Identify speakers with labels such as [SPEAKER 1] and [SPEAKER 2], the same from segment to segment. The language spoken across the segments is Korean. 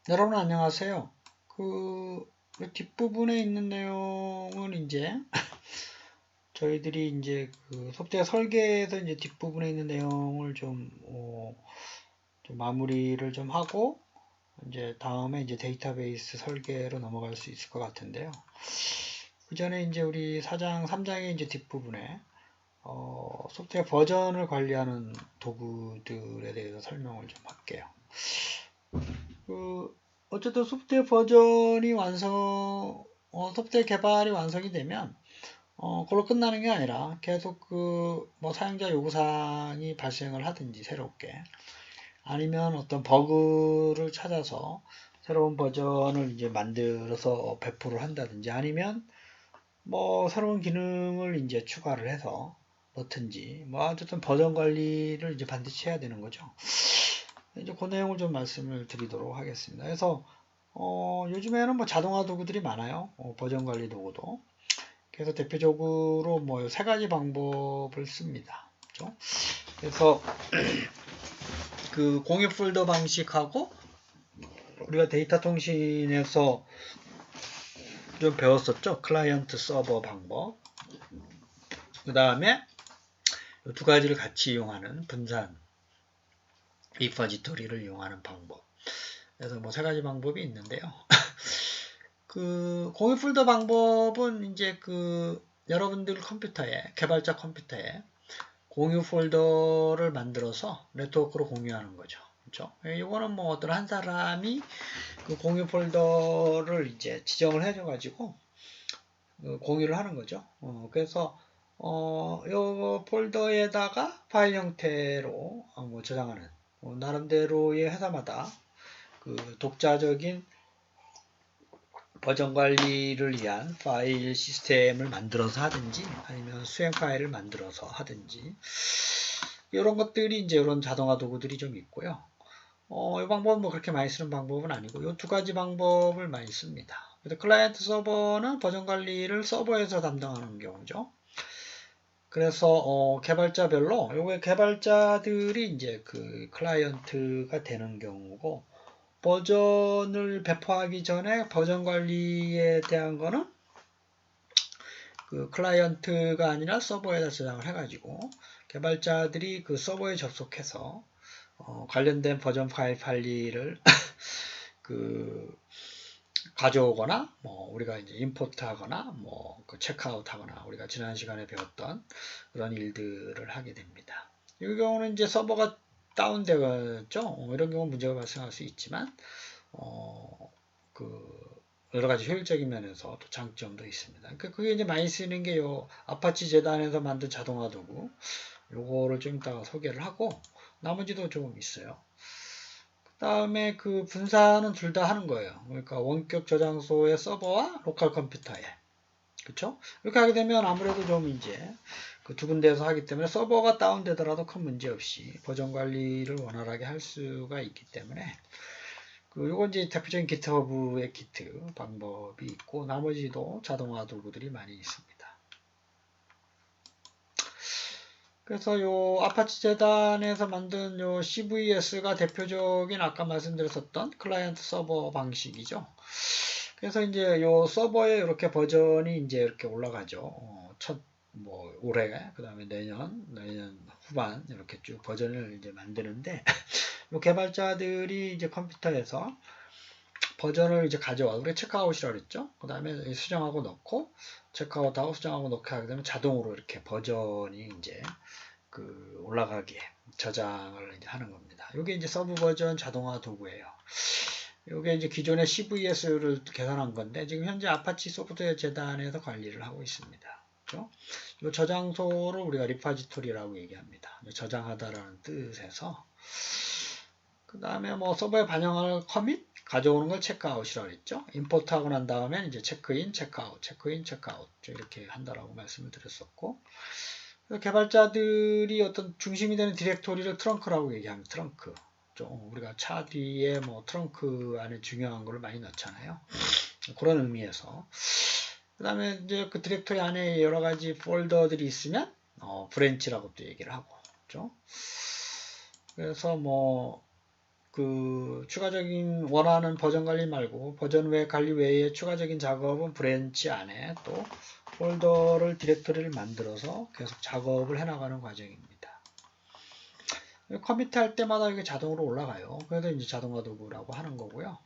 [SPEAKER 1] 여러분 안녕하세요. 그 뒷부분에 있는 내용은 이제 저희들이 이제 그 소프트웨어 설계에서 이제 뒷부분에 있는 내용을 좀 마무리를 좀 하고 이제 다음에 이제 데이터베이스 설계로 넘어갈 수 있을 것 같은데요. 그 전에 이제 우리 4장, 3장의 이제 뒷부분에 소프트웨어 버전을 관리하는 도구들에 대해서 설명을 좀 할게요. 어쨌든 소프트웨어 버전이 소프트웨어 개발이 완성이 되면, 그걸로 끝나는 게 아니라 계속 뭐 사용자 요구사항이 발생을 하든지 새롭게, 아니면 어떤 버그를 찾아서 새로운 버전을 이제 만들어서 배포를 한다든지, 아니면 뭐 새로운 기능을 이제 추가를 해서 넣든지, 뭐 어쨌든 버전 관리를 이제 반드시 해야 되는 거죠. 이제 그 내용을 좀 말씀을 드리도록 하겠습니다. 그래서 요즘에는 뭐 자동화 도구들이 많아요. 버전 관리 도구도. 그래서 대표적으로 뭐 세 가지 방법을 씁니다. 그렇죠? 그래서 그 공유 폴더 방식하고 우리가 데이터 통신에서 좀 배웠었죠. 클라이언트 서버 방법. 그 다음에 두 가지를 같이 이용하는 분산 리퍼지토리를 이용하는 방법. 그래서 뭐 세 가지 방법이 있는데요. 그 공유 폴더 방법은 이제 여러분들 컴퓨터에, 개발자 컴퓨터에 공유 폴더를 만들어서 네트워크로 공유하는 거죠. 그렇죠? 이거는 뭐 어떤 한 사람이 그 공유 폴더를 이제 지정을 해줘가지고 공유를 하는 거죠. 그래서 요 폴더에다가 파일 형태로 뭐 저장하는 나름대로의 회사마다 그 독자적인 버전 관리를 위한 파일 시스템을 만들어서 하든지 아니면 수행 파일을 만들어서 하든지 이런 것들이 이제 이런 자동화 도구들이 좀 있고요. 이 방법은 뭐 그렇게 많이 쓰는 방법은 아니고 이 두 가지 방법을 많이 씁니다. 그래서 클라이언트 서버는 버전 관리를 서버에서 담당하는 경우죠. 그래서 개발자별로 요게 개발자들이 이제 그 클라이언트가 되는 경우고 버전을 배포하기 전에 버전 관리에 대한 거는 그 클라이언트가 아니라 서버에다 저장을 해가지고 개발자들이 그 서버에 접속해서 관련된 버전 파일 관리를 그 가져오거나 뭐 우리가 이제 임포트하거나 뭐 그 체크아웃하거나 우리가 지난 시간에 배웠던 그런 일들을 하게 됩니다. 이 경우는 이제 서버가 다운되겠죠. 이런 경우 문제가 발생할 수 있지만 그 여러 가지 효율적인 면에서 또 장점도 있습니다. 그러니까 그게 이제 많이 쓰는 게 요 아파치 재단에서 만든 자동화 도구 요거를 좀 이따가 소개를 하고 나머지도 조금 있어요. 그 다음에 그 분산은 둘 다 하는 거예요. 그러니까 원격 저장소의 서버와 로컬 컴퓨터에. 그쵸? 이렇게 하게 되면 아무래도 좀 이제 그 두 군데에서 하기 때문에 서버가 다운되더라도 큰 문제 없이 버전 관리를 원활하게 할 수가 있기 때문에 요건 이제 대표적인 기트허브의 기트 방법이 있고 나머지도 자동화 도구들이 많이 있습니다. 그래서 요 아파치 재단에서 만든 요 CVS가 대표적인 아까 말씀드렸었던 클라이언트 서버 방식이죠. 그래서 이제 요 서버에 이렇게 버전이 이제 이렇게 올라가죠. 뭐 올해, 그 다음에 내년 후반 이렇게 쭉 버전을 이제 만드는데 요 개발자들이 이제 컴퓨터에서 버전을 이제 가져와. 우리 체크아웃이라고 그랬죠. 그 다음에 수정하고 넣고 체크아웃하고 수정하고 넣게 하게 되면 자동으로 이렇게 버전이 이제 올라가게 저장을 이제 하는 겁니다. 이게 이제 서브 버전 자동화 도구예요. 이게 이제 기존의 CVS를 계산한 건데 지금 현재 아파치 소프트웨어 재단에서 관리를 하고 있습니다. 그렇죠? 이 저장소를 우리가 리파지토리라고 얘기합니다. 저장하다라는 뜻에서 그 다음에 뭐 서버에 반영할 커밋 가져오는 걸 체크아웃이라고 했죠. 임포트하고 난 다음에 이제 체크인, 체크아웃, 체크인, 체크아웃 이렇게 한다라고 말씀을 드렸었고 개발자들이 어떤 중심이 되는 디렉토리를 트렁크라고 얘기합니다. 트렁크. 우리가 차 뒤에 뭐 트렁크 안에 중요한 걸 많이 넣잖아요. 그런 의미에서. 그 다음에 이제 그 디렉토리 안에 여러 가지 폴더들이 있으면, 브랜치라고 또 얘기를 하고. 그렇죠? 그래서 뭐, 그 추가적인 원하는 버전 관리 말고 버전 외 관리 외에 추가적인 작업은 브랜치 안에 또 폴더를 디렉터리를 만들어서 계속 작업을 해나가는 과정입니다. 커미트 할 때마다 이게 자동으로 올라가요. 그래서 이제 자동화 도구라고 하는 거고요.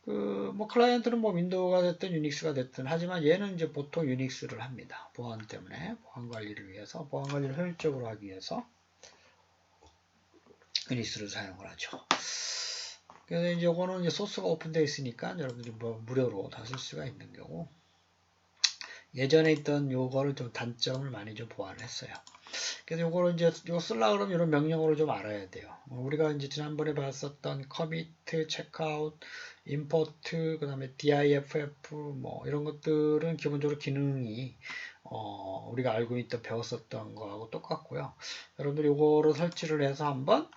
[SPEAKER 1] 뭐 클라이언트는 뭐 윈도우가 됐든 유닉스가 됐든 하지만 얘는 이제 보통 유닉스를 합니다. 보안 때문에 보안 관리를 위해서 보안 관리를 효율적으로 하기 위해서 유닉스를 사용을 하죠. 그래서 이제 이거는 이제 소스가 오픈되어 있으니까 여러분들이 뭐 무료로 다 쓸 수가 있는 경우 예전에 있던 요거를 좀 단점을 많이 좀 보완을 했어요. 그래서 요거를 이제 이거 쓰려고 그러면 이런 명령어를 좀 알아야 돼요. 우리가 이제 지난번에 봤었던 commit, checkout, import, 그 다음에 diff 뭐 이런 것들은 기본적으로 기능이 우리가 알고 있던 배웠었던 거하고 똑같고요. 여러분들이 요거를 설치를 해서 한번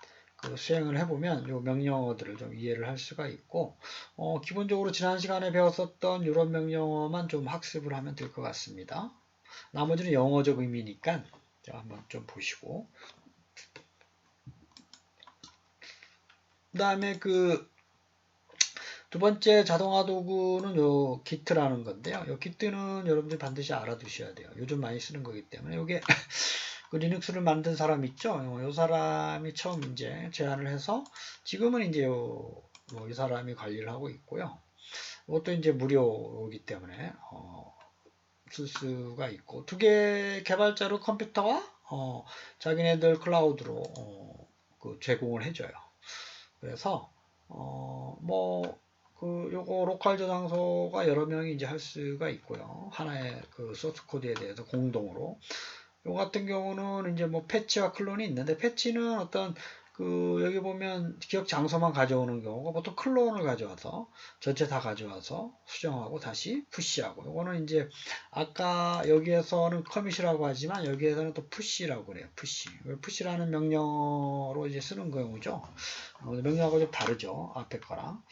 [SPEAKER 1] 수행을 해보면 요 명령어들을 좀 이해를 할 수가 있고 기본적으로 지난 시간에 배웠었던 이런 명령어만 좀 학습을 하면 될 것 같습니다. 나머지는 영어적 의미니까 한번 좀 보시고 그 다음에 그 두 번째 자동화 도구는 요 Git라는 건데요. 요 Git는 여러분들 반드시 알아두셔야 돼요. 요즘 많이 쓰는 거기 때문에 요게 그 리눅스를 만든 사람 있죠? 요 사람이 처음 이제 제안을 해서 지금은 이제 이 사람이 관리를 하고 있고요. 이것도 이제 무료이기 때문에 쓸 수가 있고 두 개 개발자로 컴퓨터와 자기네들 클라우드로 제공을 해줘요. 그래서 요거 로컬 저장소가 여러 명이 이제 할 수가 있고요. 하나의 그 소스 코드에 대해서 공동으로. 요 같은 경우는 이제 뭐 패치와 클론이 있는데 패치는 어떤 여기 보면 기억 장소만 가져오는 경우가 보통 클론을 가져와서 전체 다 가져와서 수정하고 다시 푸시하고 요거는 이제 아까 여기에서는 커밋이라고 하지만 여기에서는 또 푸시라고 그래요. 푸시라는 명령어로 이제 쓰는 경우죠. 명령하고 좀 다르죠. 앞에 거랑.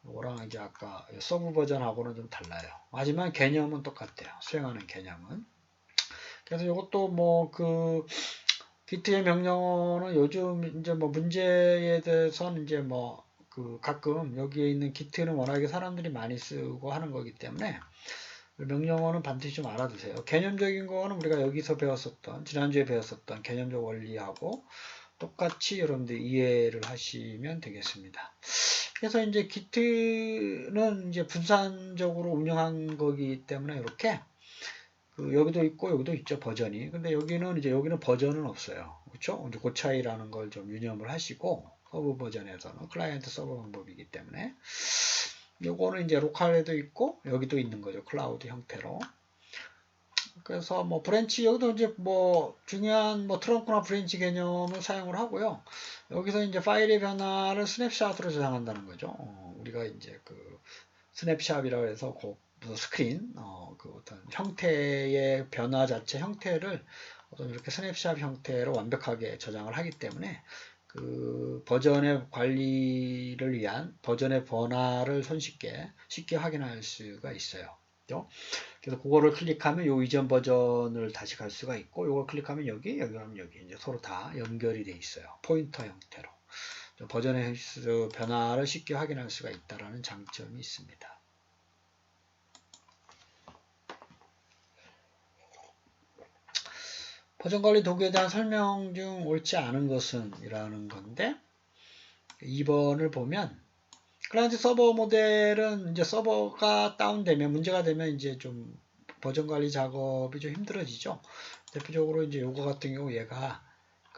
[SPEAKER 1] 이거랑 이제 아까 서브 버전하고는 좀 달라요. 하지만 개념은 똑같아요. 수행하는 개념은. 그래서 이것도 기트의 명령어는 요즘 이제 뭐 문제에 대해서는 이제 가끔 여기에 있는 기트는 워낙에 사람들이 많이 쓰고 하는 거기 때문에 명령어는 반드시 좀 알아두세요. 개념적인 거는 우리가 여기서 배웠었던 지난주에 배웠었던 개념적 원리하고 똑같이 여러분들 이해를 하시면 되겠습니다. 그래서 이제 기트는 이제 분산적으로 운영한 거기 때문에 이렇게 여기도 있고 여기도 있죠 버전이. 근데 여기는 버전은 없어요. 그렇죠? 이제 그 차이라는 걸 좀 유념을 하시고 서브 버전에서는 클라이언트 서버 방법이기 때문에 요거는 이제 로컬에도 있고 여기도 있는 거죠. 클라우드 형태로. 그래서 브랜치 여기도 이제 중요한 트렁크나 브랜치 개념을 사용을 하고요. 여기서 이제 파일의 변화를 스냅샷으로 저장한다는 거죠. 우리가 이제 스냅샷이라고 해서 스크린 어떤 형태의 변화 자체 형태를 어떤 이렇게 스냅샷 형태로 완벽하게 저장을 하기 때문에 버전의 관리를 위한 버전의 변화를 쉽게 확인할 수가 있어요. 그렇죠? 그래서 그거를 클릭하면 요 이전 버전을 다시 갈 수가 있고 요걸 클릭하면 여기 가면 여기 이제 서로 다 연결이 돼 있어요. 포인터 형태로. 버전의 변화를 쉽게 확인할 수가 있다는 장점이 있습니다. 버전관리 도구에 대한 설명 중 옳지 않은 것은 이라는 건데 2번을 보면 클라이언트 서버 모델은 이제 서버가 다운되면 문제가 되면 이제 좀 버전관리 작업이 좀 힘들어지죠. 대표적으로 이제 요거 같은 경우 얘가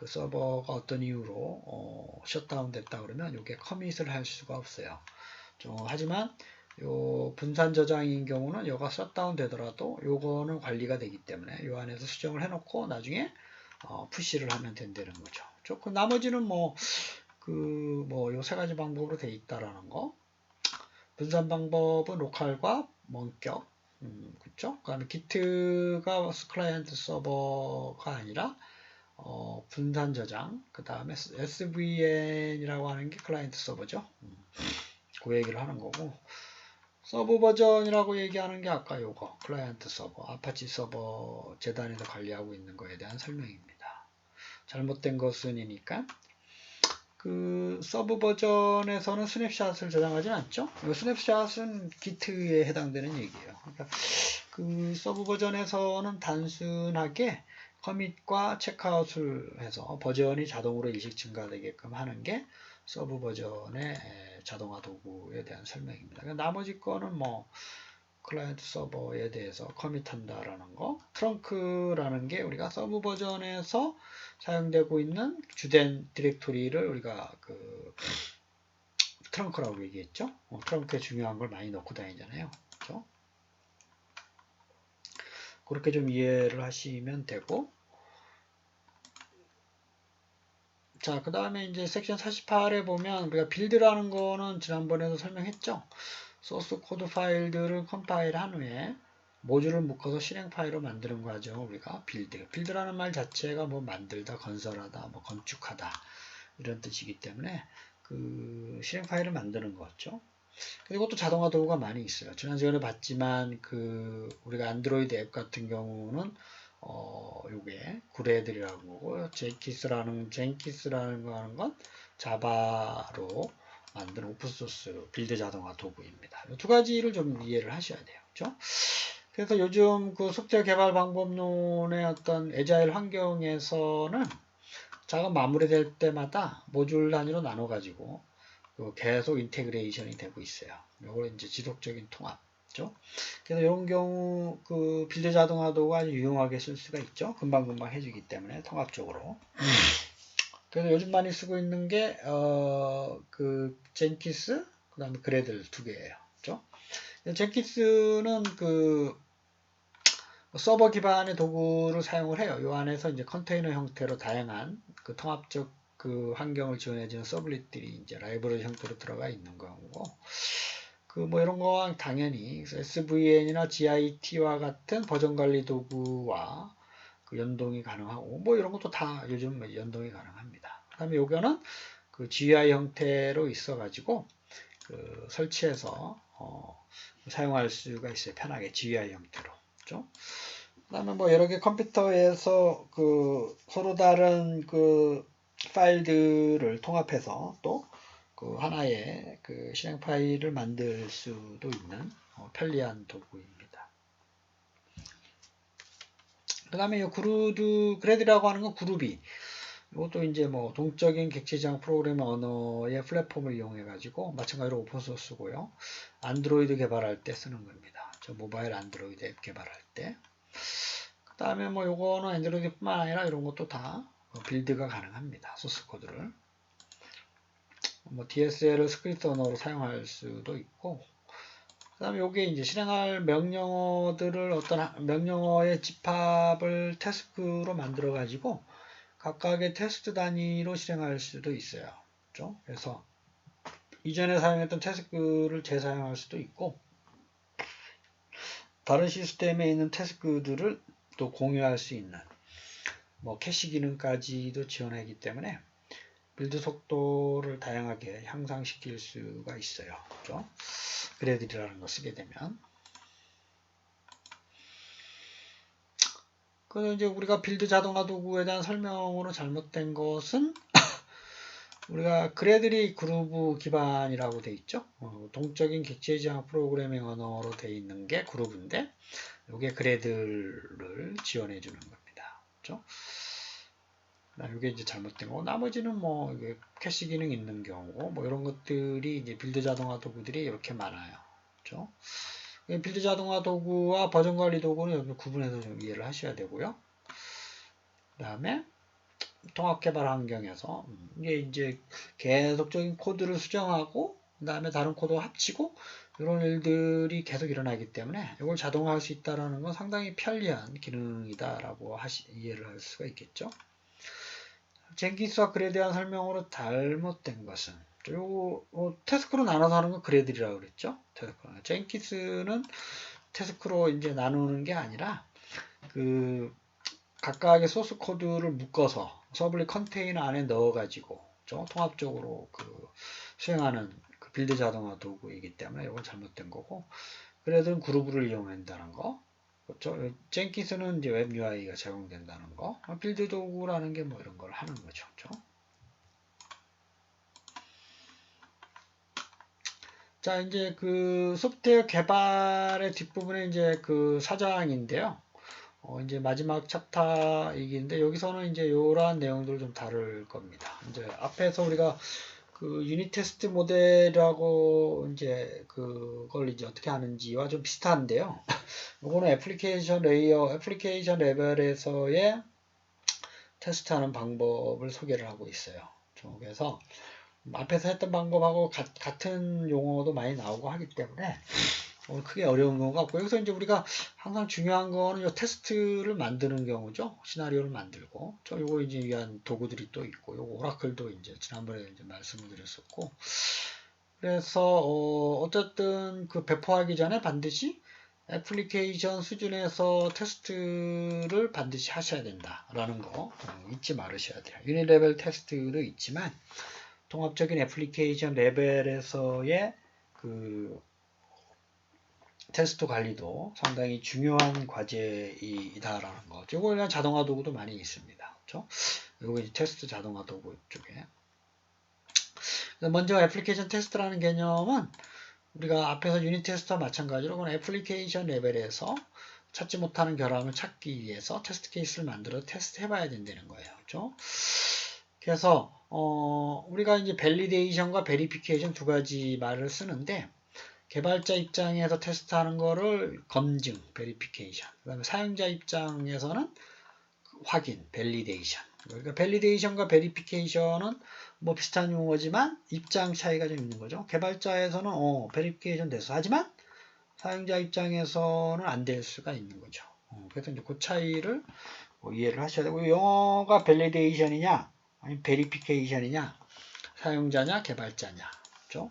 [SPEAKER 1] 서버가 어떤 이유로 셧다운 됐다 그러면 요게 커밋을 할 수가 없어요. 하지만 요 분산 저장인 경우는 요가 셧다운 되더라도 요거는 관리가 되기 때문에 요 안에서 수정을 해놓고 나중에 푸시를 하면 된다는 거죠. 그 나머지는 요 세 가지 방법으로 되어 있다라는 거. 분산 방법은 로컬과 원격, 그쵸? 그 다음에 기트가 클라이언트 서버가 아니라 분산 저장, 그 다음에 SVN이라고 하는 게 클라이언트 서버죠. 그 얘기를 하는 거고 서브 버전이라고 얘기하는 게 아까 요거 클라이언트 서버, 아파치 서버 재단에서 관리하고 있는 거에 대한 설명입니다. 잘못된 것은이니까 그 서브 버전에서는 스냅샷을 저장하진 않죠. 이 스냅샷은 기트에 해당되는 얘기예요. 그러니까 그 서브 버전에서는 단순하게 커밋과 체크아웃을 해서 버전이 자동으로 일식 증가되게끔 하는 게 서브 버전의 자동화 도구에 대한 설명입니다. 나머지 거는 뭐 클라이언트 서버에 대해서 커밋한다라는 거, 트렁크라는 게 우리가 서브 버전에서 사용되고 있는 주된 디렉토리를 우리가 그 트렁크라고 얘기했죠. 트렁크에 중요한 걸 많이 넣고 다니잖아요. 그렇죠? 그렇게 좀 이해를 하시면 되고, 자, 그 다음에 이제 섹션 48에 보면 우리가 빌드라는 거는 지난번에도 설명했죠. 소스 코드 파일들을 컴파일 한 후에 모듈을 묶어서 실행 파일로 만드는 과정을 우리가 빌드. 빌드라는 말 자체가 뭐 만들다, 건설하다, 뭐 건축하다 이런 뜻이기 때문에 그 실행 파일을 만드는 거죠. 그리고 또 자동화 도구가 많이 있어요. 지난 시간에 봤지만 그 우리가 안드로이드 앱 같은 경우는 요게 그레들이라고 하고 젠키스라는 거 하는 건 자바로 만든 오픈소스 빌드 자동화 도구입니다. 이 두 가지를 좀 이해를 하셔야 돼요. 그렇죠? 그래서 요즘 그 속재 개발 방법론의 어떤 애자일 환경에서는 작업 마무리될 때마다 모듈 단위로 나눠 가지고 계속 인테그레이션이 되고 있어요. 요걸 이제 지속적인 통합죠. 그래서 이런 경우 그 빌드 자동화도가 아주 유용하게 쓸 수가 있죠. 금방금방 해주기 때문에 통합적으로. 그래서 요즘 많이 쓰고 있는 게 그 젠키스 그다음에 그레들 두 개예요. 그렇죠? 젠키스는 그 서버 기반의 도구를 사용을 해요. 이 안에서 이제 컨테이너 형태로 다양한 그 통합적 그 환경을 지원해주는 서블릿들이 이제 라이브러리 형태로 들어가 있는 거고, 그 뭐 이런 거 당연히 SVN이나 GIT와 같은 버전 관리 도구와 그 연동이 가능하고, 뭐 이런 것도 다 요즘 연동이 가능합니다. 그 다음에 요거는 그 GUI 형태로 있어가지고 그 설치해서 사용할 수가 있어요. 편하게 GUI 형태로. 그렇죠? 그 다음에 뭐 여러 개 컴퓨터에서 그 서로 다른 그 파일들을 통합해서 또 그 하나의 그 실행 파일을 만들 수도 있는 편리한 도구입니다. 그 다음에 이 그레드라고 하는 건 그루비. 이것도 이제 뭐 동적인 객체지향 프로그래밍 언어의 플랫폼을 이용해 가지고 마찬가지로 오픈소스고요. 안드로이드 개발할 때 쓰는 겁니다. 저 모바일 안드로이드 앱 개발할 때. 그 다음에 뭐 요거는 안드로이드뿐만 아니라 이런 것도 다 빌드가 가능합니다. 소스 코드를. 뭐 DSL을 스크립트 언어로 사용할 수도 있고, 그 다음에 요게 이제 실행할 명령어들을 어떤 명령어의 집합을 태스크로 만들어 가지고 각각의 테스트 단위로 실행할 수도 있어요. 그렇죠? 그래서 이전에 사용했던 태스크를 재사용할 수도 있고, 다른 시스템에 있는 태스크들을 또 공유할 수 있는 뭐 캐시 기능까지도 지원하기 때문에 빌드 속도를 다양하게 향상시킬 수가 있어요. 그렇죠? 그래들이라는 거 쓰게 되면. 그 이제 우리가 빌드 자동화 도구에 대한 설명으로 잘못된 것은 우리가 그래들이 그루브 기반이라고 돼 있죠. 동적인 객체 지향 프로그래밍 언어로 돼 있는 게 그루브인데 이게 그래들을 지원해 주는 겁니다. 그렇죠? 이게 이제 잘못된 거고, 나머지는 뭐 캐시 기능 있는 경우 뭐 이런 것들이 이제 빌드 자동화 도구들이 이렇게 많아요. 그렇죠? 빌드 자동화 도구와 버전 관리 도구는 여기 구분해서 좀 이해를 하셔야 되고요. 그 다음에 통합 개발 환경에서 이게 이제 계속적인 코드를 수정하고 그 다음에 다른 코드와 합치고 이런 일들이 계속 일어나기 때문에 이걸 자동화할 수 있다는 건 상당히 편리한 기능이다라고 이해를 할 수가 있겠죠. 젠키스와 그래에 대한 설명으로 잘못된 것은 태스크로 나눠서 하는 건 그래들이라고 그랬죠. 젠키스는 태스크로 이제 나누는 게 아니라 그 각각의 소스 코드를 묶어서 서블릿 컨테이너 안에 넣어가지고 통합적으로 그 수행하는 그 빌드 자동화 도구이기 때문에 이건 잘못된 거고, 그래도 그루브를 이용한다는 거. 그렇죠? 젠키스는 이제 웹 UI가 제공된다는 거. 빌드 도구라는 게 뭐 이런 걸 하는 거죠. 그렇죠? 자, 이제 그 소프트웨어 개발의 뒷부분에 이제 그 사장인데요. 이제 마지막 챕터이기인데 여기서는 이제 이러한 내용들을 좀 다룰 겁니다. 이제 앞에서 우리가 그 유닛 테스트 모델하고 이제 그걸 이제 어떻게 하는지와 좀 비슷한데요. 이거는 애플리케이션 레이어, 애플리케이션 레벨에서의 테스트하는 방법을 소개를 하고 있어요. 그래서 앞에서 했던 방법하고 같은 용어도 많이 나오고 하기 때문에 크게 어려운 경우가 없고, 여기서 이제 우리가 항상 중요한 거는 요 테스트를 만드는 경우죠. 시나리오를 만들고, 요거 이제 위한 도구들이 또 있고, 요거 오라클도 이제 지난번에 이제 말씀을 드렸었고, 그래서 어쨌든 그 배포하기 전에 반드시 애플리케이션 수준에서 테스트를 반드시 하셔야 된다라는 거 잊지 말으셔야 돼요. 유닛 레벨 테스트도 있지만 통합적인 애플리케이션 레벨에서의 그 테스트 관리도 상당히 중요한 과제이다라는 거. 이거 그냥 자동화 도구도 많이 있습니다. 그렇죠? 이거 이제 테스트 자동화 도구 쪽에. 먼저 애플리케이션 테스트라는 개념은 우리가 앞에서 유닛 테스트와 마찬가지로 그건 애플리케이션 레벨에서 찾지 못하는 결함을 찾기 위해서 테스트 케이스를 만들어 테스트 해봐야 된다는 거예요. 그렇죠? 그래서 우리가 이제 밸리데이션과 베리피케이션 두 가지 말을 쓰는데, 개발자 입장에서 테스트하는 거를 검증, 베리피케이션. 그 다음에 사용자 입장에서는 확인, 밸리데이션. 그러니까 밸리데이션과 베리피케이션은 뭐 비슷한 용어지만 입장 차이가 좀 있는 거죠. 개발자에서는 베리피케이션 됐어. 하지만 사용자 입장에서는 안 될 수가 있는 거죠. 그래서 이제 그 차이를 이해를 하셔야 되고, 영어가 밸리데이션이냐, 아니면 베리피케이션이냐, 사용자냐, 개발자냐. 그렇죠?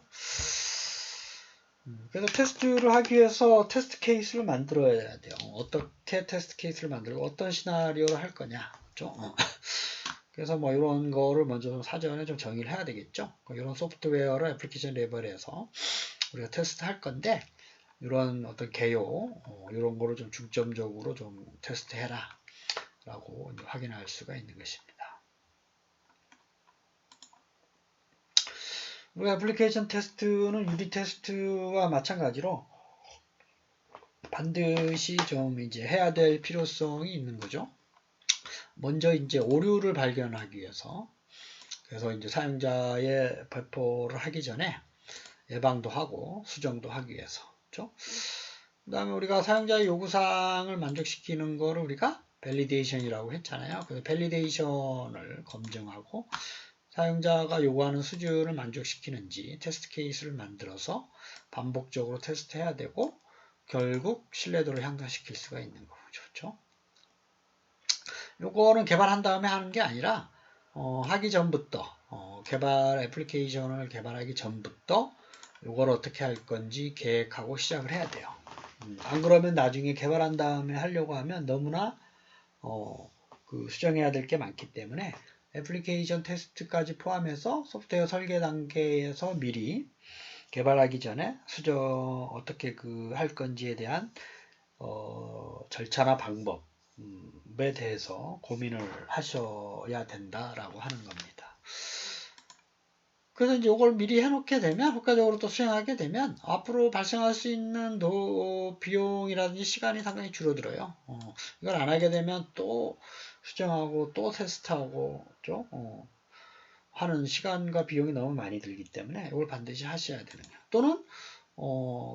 [SPEAKER 1] 그래서 테스트를 하기 위해서 테스트 케이스를 만들어야 돼요. 어떻게 테스트 케이스를 만들고 어떤 시나리오를 할 거냐. 그렇죠? 그래서 뭐 이런 거를 먼저 좀 사전에 좀 정의를 해야 되겠죠. 이런 소프트웨어를 애플리케이션 레벨에서 우리가 테스트 할 건데, 이런 어떤 개요, 이런 거를 좀 중점적으로 좀 테스트 해라 라고 확인할 수가 있는 것입니다. 우리 애플리케이션 테스트는 유닛 테스트와 마찬가지로 반드시 좀 이제 해야 될 필요성이 있는 거죠. 먼저 이제 오류를 발견하기 위해서, 그래서 이제 사용자의 배포를 하기 전에 예방도 하고 수정도 하기 위해서, 그렇죠? 그 다음에 우리가 사용자의 요구사항을 만족시키는 거를 우리가 밸리데이션이라고 했잖아요. 그래서 밸리데이션을 검증하고 사용자가 요구하는 수준을 만족시키는지 테스트 케이스를 만들어서 반복적으로 테스트해야 되고, 결국 신뢰도를 향상시킬 수가 있는 거죠. 그렇죠? 요거는 개발한 다음에 하는 게 아니라 하기 전부터 개발 애플리케이션을 개발하기 전부터 요걸 어떻게 할 건지 계획하고 시작을 해야 돼요. 안 그러면 나중에 개발한 다음에 하려고 하면 너무나 그 수정해야 될 게 많기 때문에 애플리케이션 테스트까지 포함해서 소프트웨어 설계 단계에서 미리 개발하기 전에 수정 어떻게 할 건지에 대한 절차나 방법에 대해서 고민을 하셔야 된다라고 하는 겁니다. 그래서 이제 이걸 미리 해놓게 되면, 효과적으로 또 수행하게 되면 앞으로 발생할 수 있는 비용이라든지 시간이 상당히 줄어들어요. 이걸 안 하게 되면 또 수정하고 또 테스트하고 하는 시간과 비용이 너무 많이 들기 때문에 이걸 반드시 하셔야 되는 거예요. 또는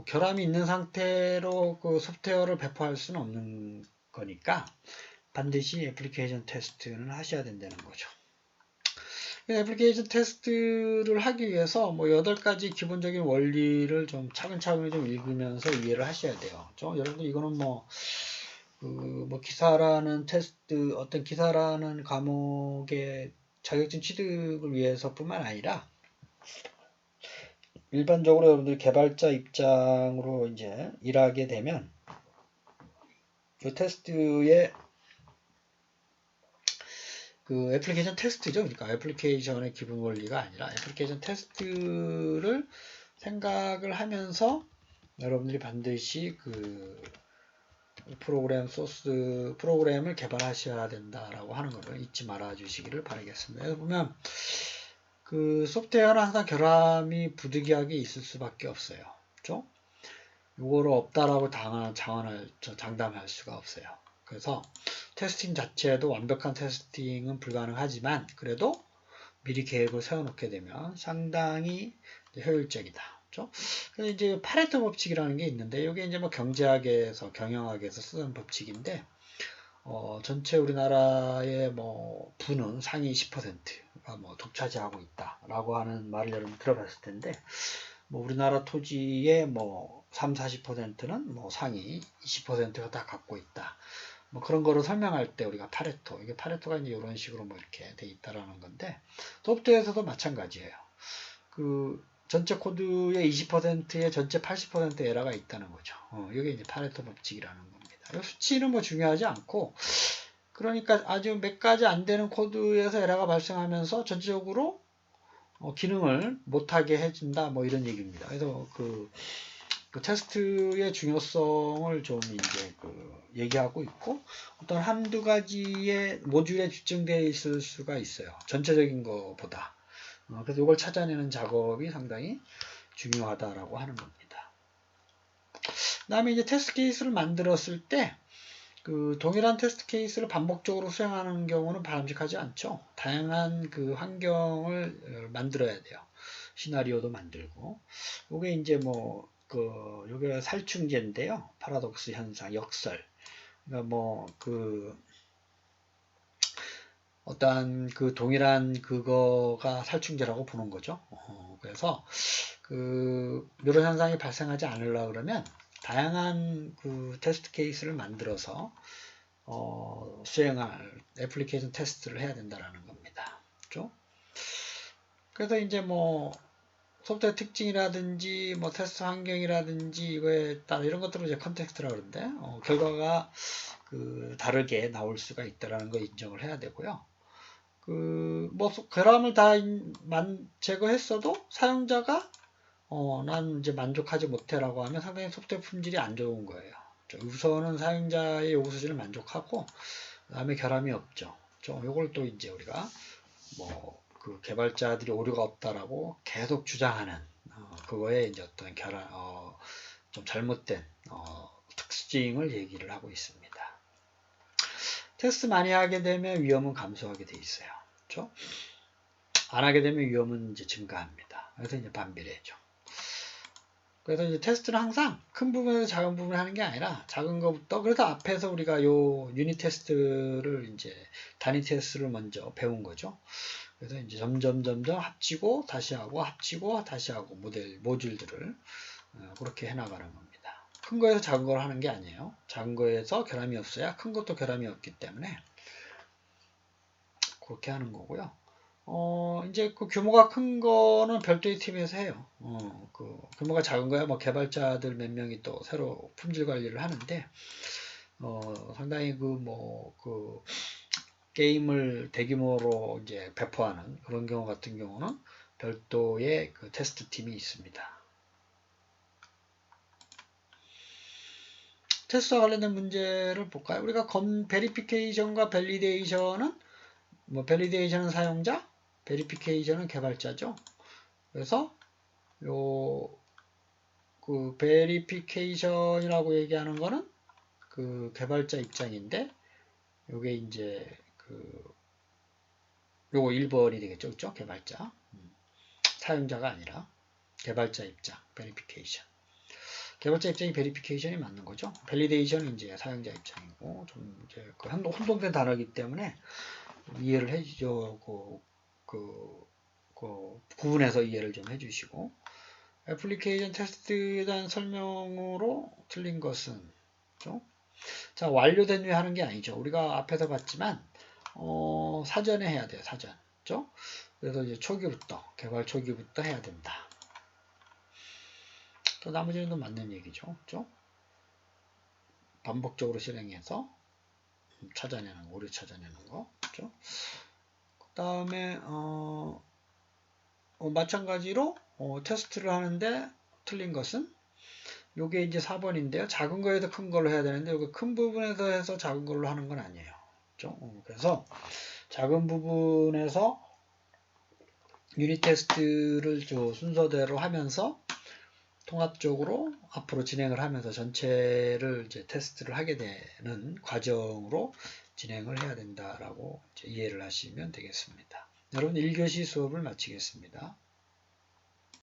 [SPEAKER 1] 결함이 있는 상태로 그 소프트웨어를 배포할 수는 없는 거니까 반드시 애플리케이션 테스트는 하셔야 된다는 거죠. 애플리케이션 테스트를 하기 위해서 뭐 8가지 기본적인 원리를 좀 차근차근 좀 읽으면서 이해를 하셔야 돼요. 여러분들 이거는 뭐 기사라는 테스트, 어떤 기사라는 과목의 자격증 취득을 위해서뿐만 아니라 일반적으로 여러분들 개발자 입장으로 이제 일하게 되면 그 테스트의 그 애플리케이션 테스트죠. 그러니까 애플리케이션의 기본 원리가 아니라 애플리케이션 테스트를 생각을 하면서 여러분들이 반드시 그 프로그램을 개발하셔야 된다라고 하는 것을 잊지 말아 주시기를 바라겠습니다. 여기 보면 그 소프트웨어는 항상 결함이 부득이하게 있을 수밖에 없어요. 그죠? 요거를 없다라고 장담할 수가 없어요. 그래서 테스팅 자체도 완벽한 테스팅은 불가능하지만 그래도 미리 계획을 세워놓게 되면 상당히 효율적이다. 그렇죠? 그래서 이제 파레토 법칙이라는 게 있는데 이게 이제 뭐 경제학에서 경영학에서 쓰는 법칙인데 전체 우리나라의 뭐 부는 상위 10%가 뭐 독차지하고 있다라고 하는 말을 여러분 들어봤을 텐데 뭐 우리나라 토지의 뭐 3, 40%는 뭐 상위 20%가 다 갖고 있다. 뭐 그런 거를 설명할 때 우리가 이게 파레토가 이제 이런 식으로 뭐 이렇게 돼 있다라는 건데 소프트웨어에서도 마찬가지예요. 그 전체 코드의 20%에 전체 80% 에러가 있다는 거죠. 이게 이제 파레토 법칙이라는 겁니다. 이 수치는 뭐 중요하지 않고 그러니까 아주 몇 가지 안 되는 코드에서 에러가 발생하면서 전체적으로 기능을 못하게 해준다 뭐 이런 얘기입니다. 그래서 그 테스트의 중요성을 좀 이제 얘기하고 있고 어떤 한두 가지의 모듈에 집중되어 있을 수가 있어요. 전체적인 것보다. 그래서 이걸 찾아내는 작업이 상당히 중요하다라고 하는 겁니다. 그 다음에 이제 테스트 케이스를 만들었을 때 그 동일한 테스트 케이스를 반복적으로 수행하는 경우는 바람직하지 않죠. 다양한 그 환경을 만들어야 돼요. 시나리오도 만들고. 요게 이제 뭐 요게 살충제인데요. 파라독스 현상, 역설. 그러니까 뭐 어떠한 그 동일한 그거가 살충제라고 보는 거죠. 그래서 이런 현상이 발생하지 않으려 그러면 다양한 그 테스트 케이스를 만들어서 수행할 애플리케이션 테스트를 해야 된다라는 겁니다. 그렇죠? 그래서 이제 뭐 소프트웨어 특징이라든지 뭐 테스트 환경이라든지 이거에 따라 이런 것들을 이제 컨텍스트라고 그러는데 결과가 다르게 나올 수가 있다라는 거 인정을 해야 되고요. 뭐 결함을 다 제거했어도 사용자가 난 이제 만족하지 못해라고 하면 상당히 소프트웨어 품질이 안 좋은 거예요. 우선은 사용자의 요구 수준을 만족하고 그다음에 결함이 없죠. 요걸 또 이제 우리가 뭐 개발자들이 오류가 없다라고 계속 주장하는 그거에 이제 어떤 좀 잘못된 특징을 얘기를 하고 있습니다. 테스트 많이 하게 되면 위험은 감소하게 돼 있어요. 그렇죠? 안 하게 되면 위험은 이제 증가합니다. 그래서 이제 반비례죠. 그래서 이제 테스트는 항상 큰 부분에서 작은 부분을 하는 게 아니라 작은 것부터 그래서 앞에서 우리가 요 유닛 테스트를 이제 단위 테스트를 먼저 배운 거죠. 그래서 이제 점점 합치고 다시 하고 다시 하고 모듈들을 그렇게 해나가는 겁니다. 큰 거에서 작은 걸 하는 게 아니에요. 작은 거에서 결함이 없어야 큰 것도 결함이 없기 때문에 그렇게 하는 거고요. 이제 그 규모가 큰 거는 별도의 팀에서 해요. 규모가 작은 거야 뭐 개발자들 몇 명이 또 새로 품질 관리를 하는데 상당히 게임을 대규모로 이제 배포하는 그런 경우 같은 경우는 별도의 그 테스트 팀이 있습니다. 테스트와 관련된 문제를 볼까요? 우리가 베리피케이션과 밸리데이션은 밸리데이션은 사용자, 베리피케이션은 개발자죠. 그래서 베리피케이션이라고 얘기하는 거는 개발자 입장인데 요게 이제 요거 1번이 되겠죠. 그렇죠? 개발자. 사용자가 아니라 개발자 입장, 베리피케이션. 개발자 입장이 베리피케이션이 맞는 거죠. 밸리데이션은 이제 사용자 입장이고 좀 이제 혼동된 단어이기 때문에 이해를 해주죠. 구분해서 이해를 좀 해주시고 애플리케이션 테스트에 대한 설명으로 틀린 것은 그렇죠? 자 완료된 후에 하는 게 아니죠. 우리가 앞에서 봤지만 사전에 해야 돼요. 사전. 그렇죠? 그래서 이제 개발 초기부터 해야 된다. 또 나머지는 또 맞는 얘기죠. 그렇죠? 반복적으로 실행해서 오류 찾아내는 거. 그렇죠? 그 다음에 마찬가지로 테스트를 하는데 틀린 것은 요게 이제 4번인데요. 작은 거에서 큰 걸로 해야 되는데 요게 큰 부분에서 해서 작은 걸로 하는 건 아니에요. 그렇죠? 그래서 작은 부분에서 유닛 테스트를 순서대로 하면서 통합적으로 앞으로 진행을 하면서 전체를 이제 테스트를 하게 되는 과정으로 진행을 해야 된다라고 이해를 하시면 되겠습니다. 여러분 1교시 수업을 마치겠습니다.